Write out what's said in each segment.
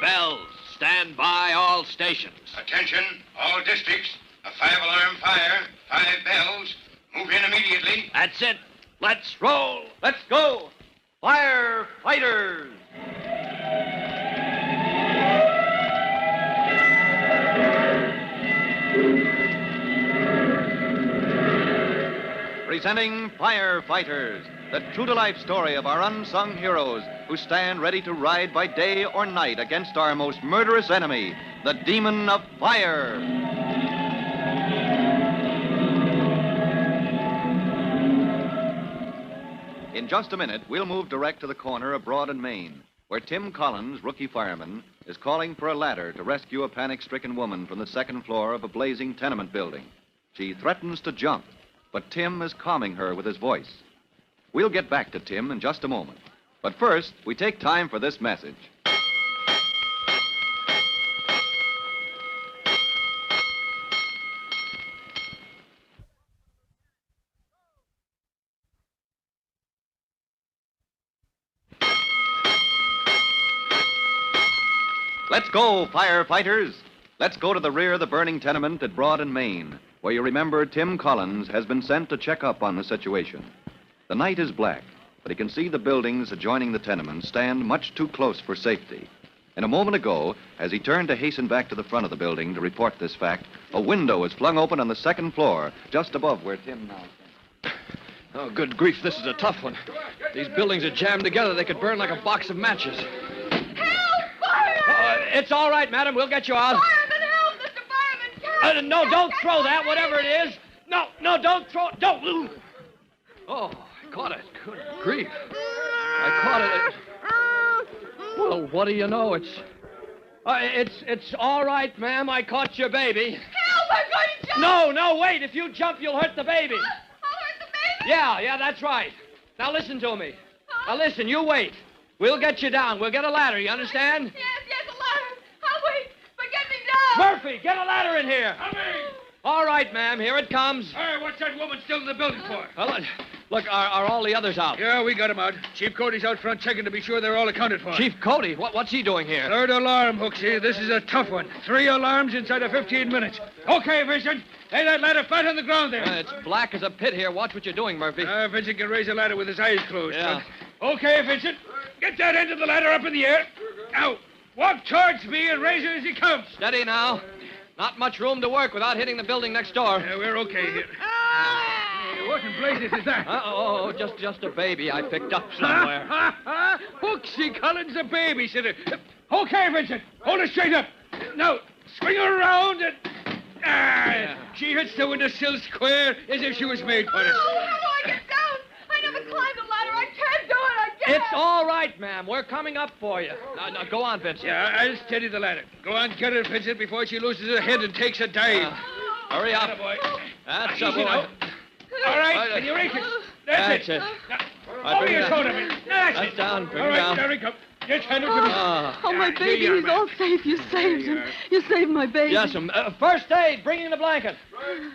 bells. Stand by all stations. Attention, all districts. A 5-alarm fire, 5 bells. Move in immediately. That's it. Let's roll. Let's go. Firefighters. Presenting Firefighters, the true-to-life story of our unsung heroes who stand ready to ride by day or night against our most murderous enemy, the demon of fire. In just a minute, we'll move direct to the corner of Broad and Main, where Tim Collins, rookie fireman, is calling for a ladder to rescue a panic-stricken woman from the second floor of a blazing tenement building. She threatens to jump, but Tim is calming her with his voice. We'll get back to Tim in just a moment. But first, we take time for this message. Let's go, firefighters. Let's go to the rear of the burning tenement at Broad and Main, where you remember Tim Collins has been sent to check up on the situation. The night is black, but he can see the buildings adjoining the tenement stand much too close for safety. And a moment ago, as he turned to hasten back to the front of the building to report this fact, a window was flung open on the second floor, just above where Tim now stands. Oh, good grief, this is a tough one. These buildings are jammed together. They could burn like a box of matches. Help! Fire! It's all right, madam. We'll get you out. Fireman, help! Mr. Fireman, No, don't throw that, whatever it is. No, don't throw it. Don't. Oh, I caught it. Good grief. I caught it. Well, what do you know? It's all right, ma'am. I caught your baby. Help! I'm going to jump! No, wait. If you jump, you'll hurt the baby. I'll hurt the baby? Yeah, that's right. Now listen to me. Now listen, you wait. We'll get you down. We'll get a ladder, you understand? Yes, a ladder. I'll wait, but get me down. Murphy, get a ladder in here. All right, ma'am, here it comes. Hey, what's that woman still in the building for? Well, look, are all the others out? Yeah, we got them out. Chief Cody's out front checking to be sure they're all accounted for. Chief Cody? What's he doing here? Third alarm, Hooksy. This is a tough one. 3 alarms inside of 15 minutes. Okay, Vincent. Lay that ladder flat on the ground there. It's black as a pit here. Watch what you're doing, Murphy. Vincent can raise a ladder with his eyes closed. Yeah. Okay, Vincent. Get that end of the ladder up in the air. Now, walk towards me and raise it as he comes. Steady now. Not much room to work without hitting the building next door. Yeah, we're okay here. What in blazes is that? Just a baby I picked up somewhere. Hooksy Collins, a babysitter. Okay, Vincent. Hold her straight up. Now, swing her around and... She hits the windowsill square as if she was made for it. Oh, how do I get down? I never climbed a ladder. I can't do it. I can't. It's all right, ma'am. We're coming up for you. Now go on, Vincent. Yeah, I'll steady the ladder. Go on, get her, Vincent, before she loses her head and takes a dive. Hurry up. Boy. That's Easy a boy. now. All right, and you rake it. That's it. Now, Over your shoulder, man. That's it. Down. Bring all right, down. there he comes. Just hand him to me. Oh, my baby, he's all safe. You saved him. You saved my baby. Yes, first aid. Bringing the blanket.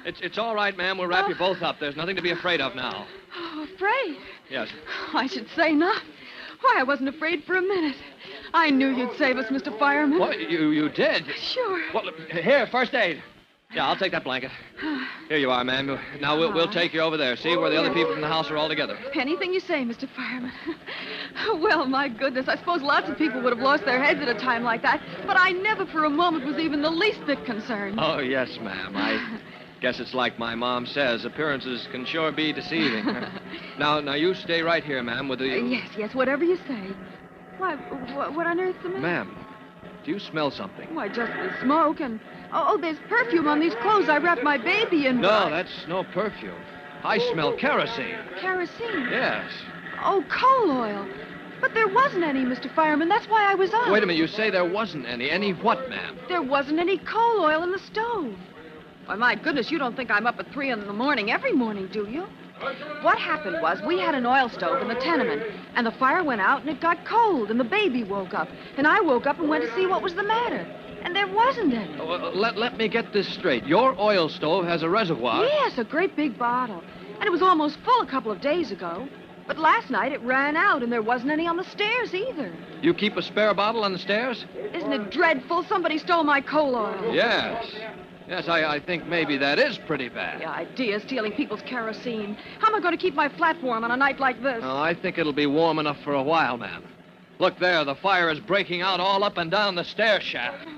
It's all right, ma'am. We'll wrap you both up. There's nothing to be afraid of now. Oh, afraid? Yes. I should say not. Why, I wasn't afraid for a minute. I knew you'd save us, Mr. Fireman. What? You did? Sure. Well, here, first aid. Yeah, I'll take that blanket. Here you are, ma'am. Now we'll take you over there. See where the other people in the house are all together. Anything you say, Mr. Fireman. Well, my goodness, I suppose lots of people would have lost their heads at a time like that, but I never for a moment was even the least bit concerned. Oh, yes, ma'am. I guess it's like my mom says. Appearances can sure be deceiving. Now, you stay right here, ma'am, with the... Yes, whatever you say. Why, what on earth's the matter? Ma'am, do you smell something? Why, just the smoke and... Oh, there's perfume on these clothes I wrapped my baby in. No, that's no perfume. I smell kerosene. Kerosene? Yes. Oh, coal oil. But there wasn't any, Mr. Fireman. That's why I was up. Wait a minute. You say there wasn't any. Any what, ma'am? There wasn't any coal oil in the stove. Why, my goodness, you don't think I'm up at 3 in the morning every morning, do you? What happened was we had an oil stove in the tenement, and the fire went out and it got cold, and the baby woke up. And I woke up and went to see what was the matter. And there wasn't any. Let me get this straight. Your oil stove has a reservoir. Yes, a great big bottle. And it was almost full a couple of days ago. But last night it ran out, and there wasn't any on the stairs either. You keep a spare bottle on the stairs? Isn't it dreadful? Somebody stole my coal oil. Yes. Yes, I think maybe that is pretty bad. The idea, stealing people's kerosene. How am I going to keep my flat warm on a night like this? Oh, I think it'll be warm enough for a while, ma'am. Look there, the fire is breaking out all up and down the stair shaft.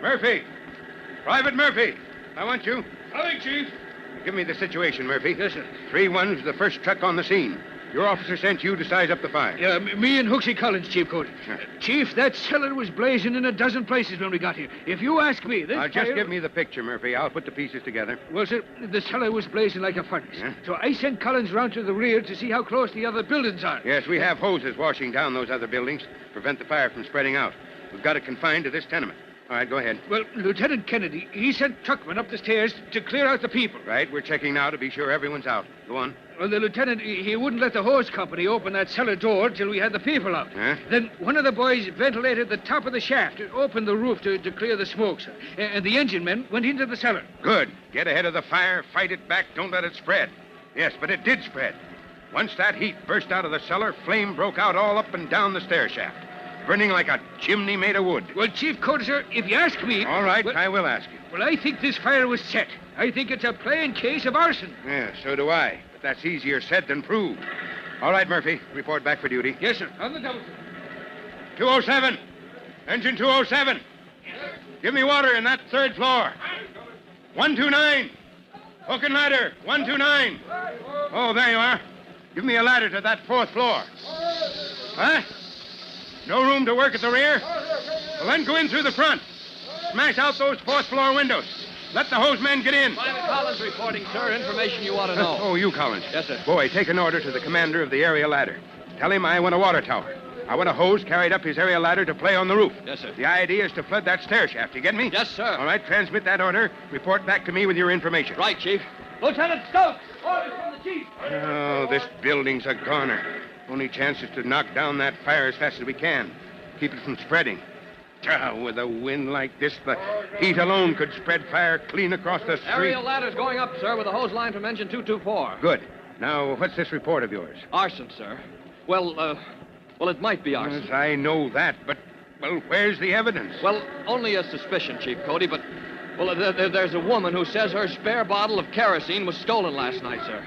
Murphy! Private Murphy! I want you. Howdy, Chief. Give me the situation, Murphy. Yes, sir. 3-1's the first truck on the scene. Your officer sent you to size up the fire. Yeah, me and Hooksy Collins, Chief Cody. Sure. Chief, that cellar was blazing in a dozen places when we got here. If you ask me, this Now, just fire... give me the picture, Murphy. I'll put the pieces together. Well, sir, the cellar was blazing like a furnace. Yeah? So I sent Collins round to the rear to see how close the other buildings are. Yes, we have hoses washing down those other buildings to prevent the fire from spreading out. We've got it confined to this tenement. All right, go ahead. Well, Lieutenant Kennedy, he sent truckmen up the stairs to clear out the people. Right, we're checking now to be sure everyone's out. Go on. Well, the lieutenant, he wouldn't let the hose company open that cellar door till we had the people out. Huh? Then one of the boys ventilated the top of the shaft and opened the roof to clear the smoke, sir. And the engine men went into the cellar. Good. Get ahead of the fire, fight it back, don't let it spread. Yes, but it did spread. Once that heat burst out of the cellar, flame broke out all up and down the stair shaft, burning like a chimney made of wood. Well, Chief Cody, sir, if you ask me... All right, well, I will ask you. Well, I think this fire was set. I think it's a plain case of arson. Yeah, so do I. But that's easier said than proved. All right, Murphy, report back for duty. Yes, sir. On the double, sir. 207. Engine 207. Give me water in that third floor. 129. Hook and ladder. 129. Oh, there you are. Give me a ladder to that fourth floor. Huh? No room to work at the rear? Well, then go in through the front. Smash out those fourth floor windows. Let the hose men get in. Private Collins reporting, sir. Information you ought to know. Oh, you, Collins. Yes, sir. Boy, take an order to the commander of the area ladder. Tell him I want a water tower. I want a hose carried up his area ladder to play on the roof. Yes, sir. The idea is to flood that stair shaft. You get me? Yes, sir. All right, transmit that order. Report back to me with your information. Right, Chief. Lieutenant Stokes, orders from the chief. Oh, this building's a goner. Only chance is to knock down that fire as fast as we can. Keep it from spreading. With a wind like this, the heat alone could spread fire clean across the street. Aerial ladder's going up, sir, with a hose line from engine 224. Good. Now, what's this report of yours? Arson, sir. Well, it might be arson. Yes, I know that, but, well, where's the evidence? Well, only a suspicion, Chief Cody, but, well, there's a woman who says her spare bottle of kerosene was stolen last night, sir.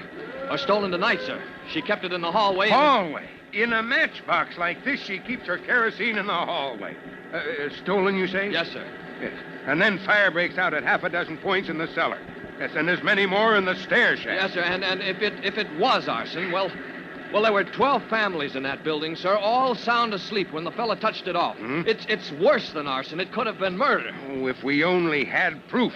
Or stolen tonight, sir. She kept it in the hallway. Hallway? In a matchbox like this, she keeps her kerosene in the hallway. Stolen, you say? Yes, sir. Yes. And then fire breaks out at half a dozen points in the cellar. Yes, and there's many more in the stair shaft. Yes, sir, and if it was arson, well, there were 12 families in that building, sir, all sound asleep when the fella touched it off. Hmm? It's worse than arson. It could have been murder. Oh, if we only had proof.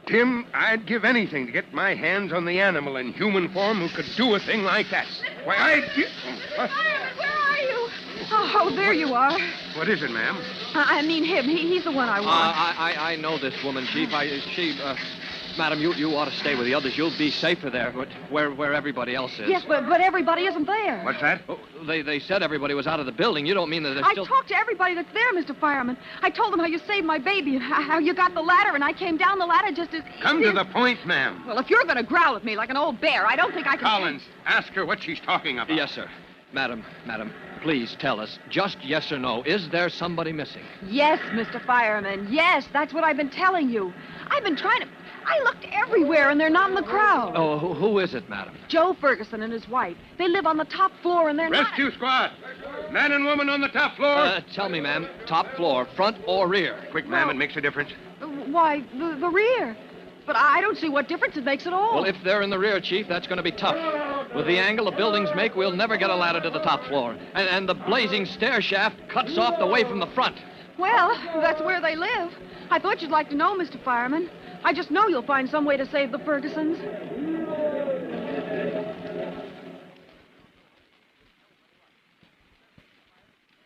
Tim, I'd give anything to get my hands on the animal in human form who could do a thing like that. Why, I'd give... Fireman, where are you? Oh, there you are. What is it, ma'am? I mean him. He's the one I want. I know this woman, Chief. Madam, you ought to stay with the others. You'll be safer there, but where everybody else is. Yes, but everybody isn't there. What's that? Oh, they said everybody was out of the building. You don't mean that they're I still... talked to everybody that's there, Mr. Fireman. I told them how you saved my baby and how you got the ladder, and I came down the ladder just as... Come to the point, ma'am. Well, if you're going to growl at me like an old bear, I don't think I can... Collins, ask her what she's talking about. Yes, sir. Madam, please tell us, just yes or no, is there somebody missing? Yes, Mr. Fireman, yes. That's what I've been telling you. I've been trying to... I looked everywhere, and they're not in the crowd. Oh, who is it, madam? Joe Ferguson and his wife. They live on the top floor, and they're not... Rescue squad. Man and woman on the top floor. Tell me, ma'am, top floor, front or rear? Quick, ma'am, it makes a difference. Why, the rear. But I don't see what difference it makes at all. Well, if they're in the rear, Chief, that's going to be tough. With the angle the buildings make, we'll never get a ladder to the top floor. And the blazing stair shaft cuts off the way from the front. Well, that's where they live. I thought you'd like to know, Mr. Fireman. I just know you'll find some way to save the Fergusons.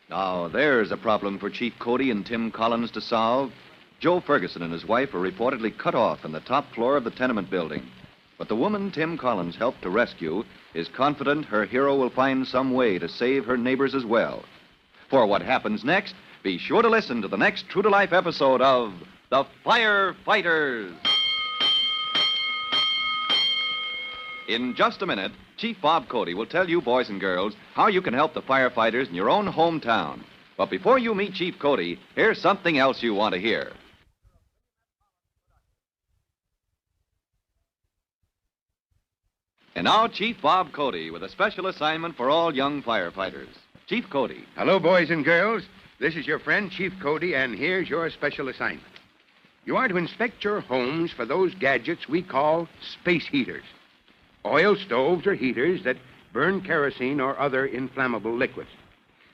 Now, there's a problem for Chief Cody and Tim Collins to solve. Joe Ferguson and his wife are reportedly cut off in the top floor of the tenement building. But the woman Tim Collins helped to rescue is confident her hero will find some way to save her neighbors as well. For what happens next be sure to listen to the next true to life episode of The Firefighters. In just a minute, Chief Bob Cody will tell you, boys and girls, how you can help the firefighters in your own hometown. But before you meet Chief Cody, here's something else you want to hear. And now, Chief Bob Cody with a special assignment for all young firefighters. Chief Cody. Hello, boys and girls. This is your friend, Chief Cody, and here's your special assignment. You are to inspect your homes for those gadgets we call space heaters. Oil stoves or heaters that burn kerosene or other inflammable liquids.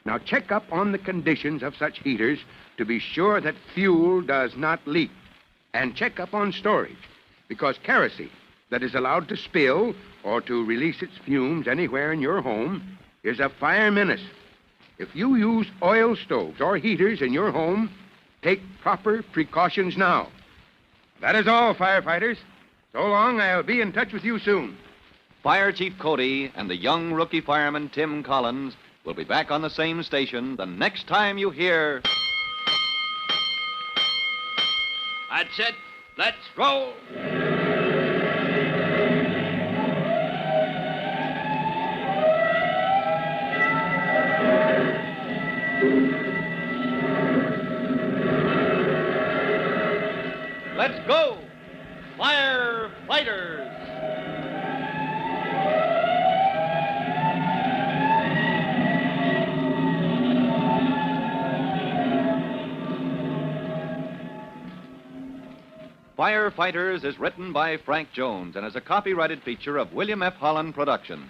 Now, check up on the conditions of such heaters to be sure that fuel does not leak. And check up on storage, because kerosene that is allowed to spill or to release its fumes anywhere in your home is a fire menace. If you use oil stoves or heaters in your home, take proper precautions now. That is all, firefighters. So long, I'll be in touch with you soon. Fire Chief Cody and the young rookie fireman Tim Collins will be back on the same station the next time you hear... That's it. Let's roll. Let's go, firefighters! Firefighters is written by Frank Jones and is a copyrighted feature of William F. Holland Productions.